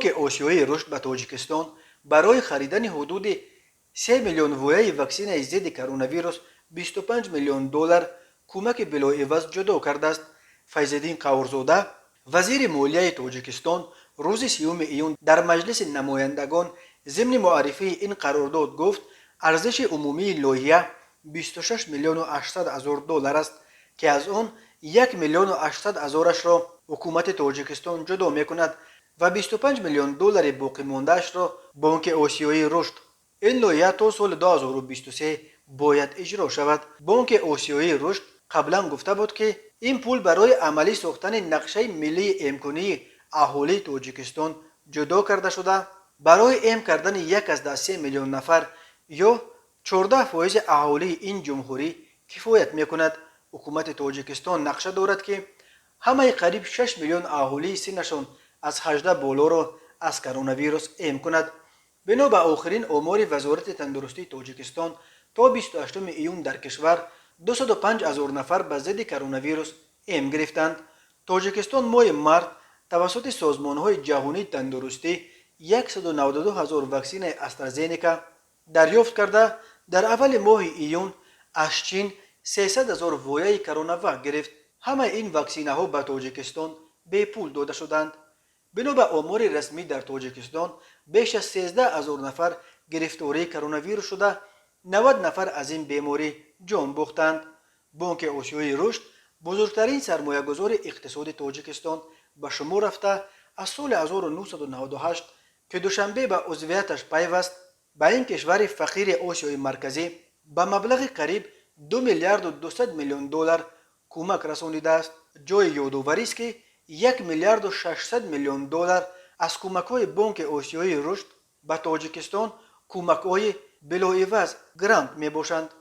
بانک آسیایی رشد به تاجیکستان برای خریدن حدود 3 میلیون ویای واکسن ضد کرونا ویروس 25 میلیون دلار کمک بلاعوض جدا کرده است. فیض‌الدین قورزاده وزیر مالیه تاجیکستان روز 3 ایون در مجلس نمایندگان ضمن معرفی این قرارداد گفت ارزش عمومی لایحه 26 میلیون و 800 هزار دلار است که از آن 1 میلیون و 800 هزارش را حکومت تاجیکستان جدا میکند و 25 میلیون دلار باقی ماندهش را بانک آسیایی رشد. این لایحه تا سال 2023 باید اجرا شود. بانک آسیایی رشد قبلا گفته بود که این پول برای عملی ساختن نقشه ملی امکانی اهالی تاجیکستان جدا کرده شده برای ام کردن یک از 3 میلیون نفر یا 14% اهالی این جمهوری کفایت میکند. حکومت تاجیکستان نقشه دارد که همه قریب 6 میلیون اهالی سنشان از 18 بالا را از کرونا ویروس ام کند. بنا به آخرین آمار وزارت تندرستی تاجیکستان تا 28 ایون در کشور 205 هزار نفر به ضد کرونا ویروس ام گرفتند. تاجیکستان ماه مارس توسط سازمان‌های جهانی تندرستی 192 هزار واکسن استرازینیکا دریافت کرده در اول ماه ایون از چین 300 هزار ویای کرونا وک گرفت. همه این واکسینه ها به تاجیکستان به پول داده شدند. بنا به آمار رسمی در تاجیکستان بیش از 13 هزار نفر گرفتاری کرونا ویروس شده 90 نفر از این بیماری جان باختند. بانک آسیایی رشد بزرگترین سرمایه گذار اقتصاد تاجیکستان به شمار رفته از سال 1998 که دوشنبه به عضویتش پیوست به این کشور فقیر آسیای مرکزی به مبلغ قریب 2 میلیارد و 200 میلیون دلار کمک رسانیده است. جای یادآوری است که 1 میلیارد و 600 میلیون دلار از کمک‌های بانک آسیایی رشد به تاجیکستان کمک‌های بلاعوض گرانت میباشند.